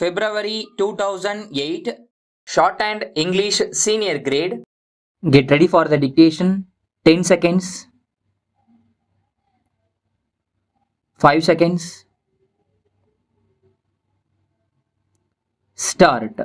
February 2008, Shorthand English Senior Grade. Get ready for the dictation. 10 seconds. 5 seconds. Start.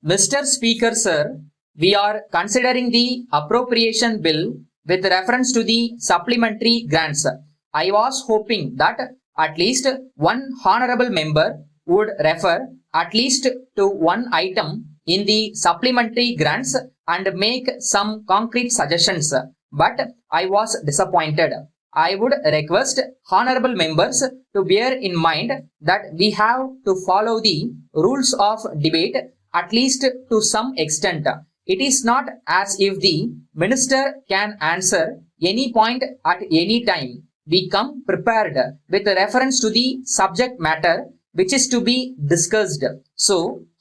Mr. Speaker, sir, we are considering the appropriation bill with reference to the supplementary grants. I was hoping that at least one honorable member would refer at least to one item in the supplementary grants and make some concrete suggestions, but I was disappointed. I would request honorable members to bear in mind that we have to follow the rules of debate at least to some extent. It is not as if the minister can answer any point at any time. We come prepared with reference to the subject matter which is to be discussed. So,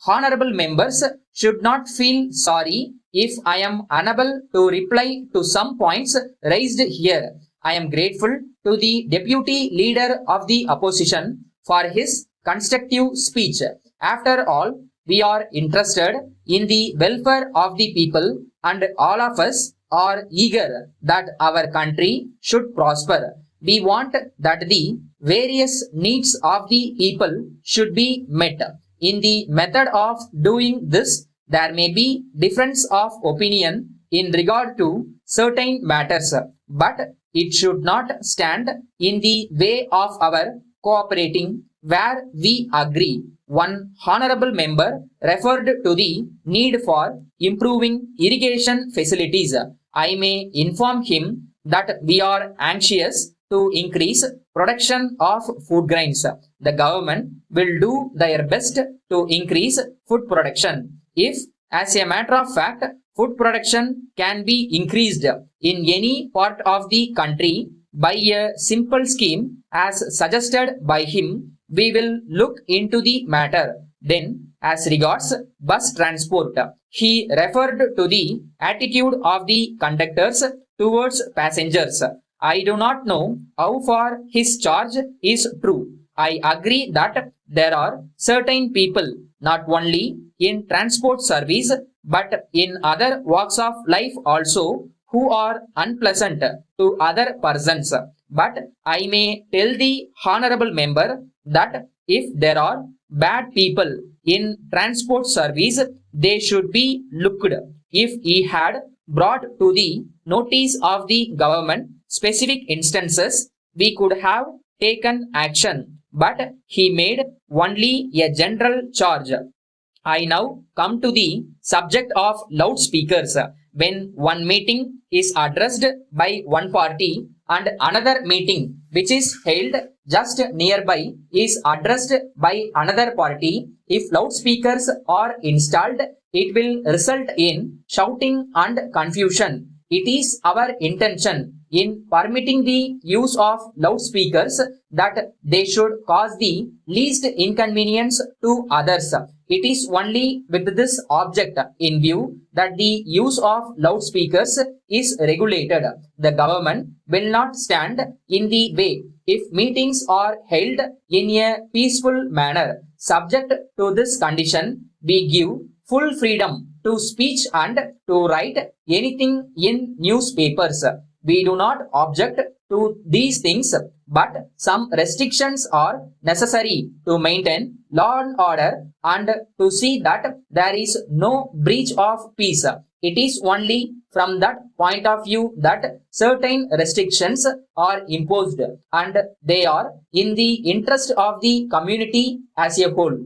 honorable members should not feel sorry if I am unable to reply to some points raised here. I am grateful to the Deputy Leader of the Opposition for his constructive speech. After all, we are interested in the welfare of the people and all of us are eager that our country should prosper. We want that the various needs of the people should be met. In the method of doing this, there may be difference of opinion in regard to certain matters, but it should not stand in the way of our cooperating where we agree. One honorable member referred to the need for improving irrigation facilities. I may inform him that we are anxious to increase production of food grains. The government will do their best to increase food production. If, as a matter of fact, food production can be increased in any part of the country by a simple scheme as suggested by him, we will look into the matter. Then, as regards bus transport, he referred to the attitude of the conductors towards passengers. I do not know how far his charge is true. I agree that there are certain people, not only in transport service, but in other walks of life also, who are unpleasant to other persons. But I may tell the honorable member that if there are bad people in transport service, they should be looked. If he had brought to the notice of the government specific instances, we could have taken action, but he made only a general charge. I now come to the subject of loudspeakers. When one meeting is addressed by one party and another meeting which is held just nearby is addressed by another party, if loudspeakers are installed, it will result in shouting and confusion. It is our intention in permitting the use of loudspeakers that they should cause the least inconvenience to others. It is only with this object in view that the use of loudspeakers is regulated. The government will not stand in the way if meetings are held in a peaceful manner. Subject to this condition, we give full freedom to speech and to write anything in newspapers. We do not object to these things, but some restrictions are necessary to maintain law and order and to see that there is no breach of peace. It is only from that point of view that certain restrictions are imposed and they are in the interest of the community as a whole.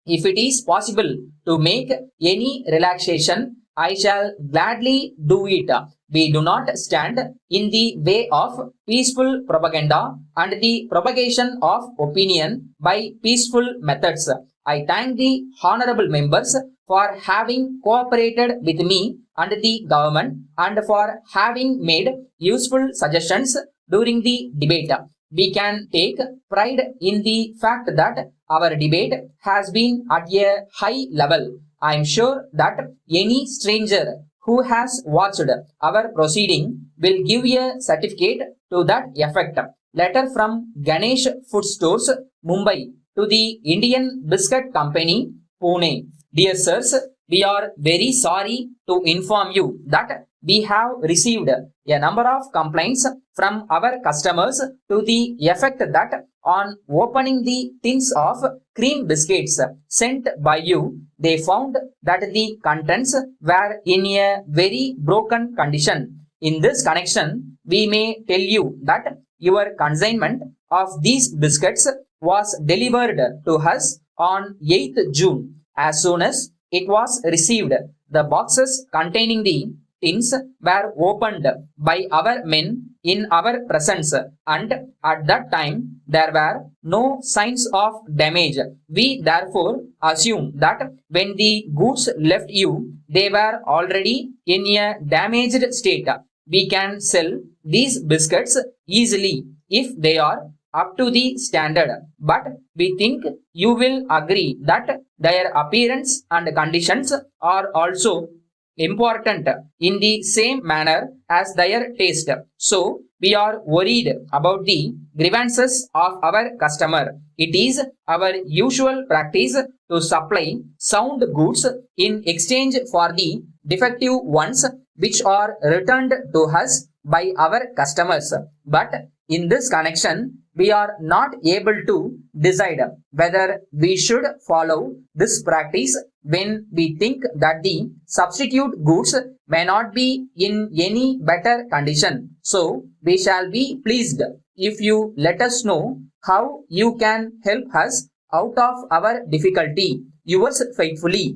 If it is possible to make any relaxation, I shall gladly do it. We do not stand in the way of peaceful propaganda and the propagation of opinion by peaceful methods. I thank the honorable members for having cooperated with me and the government and for having made useful suggestions during the debate. We can take pride in the fact that our debate has been at a high level. I am sure that any stranger who has watched our proceeding will give a certificate to that effect. Letter from Ganesh Food Stores, Mumbai, to the Indian Biscuit Company, Pune. Dear sirs, we are very sorry to inform you that we have received a number of complaints from our customers to the effect that on opening the tins of cream biscuits sent by you, they found that the contents were in a very broken condition. In this connection, we may tell you that your consignment of these biscuits was delivered to us on 8th June. As soon as it was received, the boxes containing the tins were opened by our men in our presence, and at that time there were no signs of damage. We therefore assume that when the goods left you, they were already in a damaged state. We can sell these biscuits easily if they are up to the standard, but we think you will agree that their appearance and conditions are also important in the same manner as their taste. So, we are worried about the grievances of our customer. It is our usual practice to supply sound goods in exchange for the defective ones which are returned to us by our customers. But in this connection, we are not able to decide whether we should follow this practice when we think that the substitute goods may not be in any better condition. So, we shall be pleased if you let us know how you can help us out of our difficulty. Yours faithfully,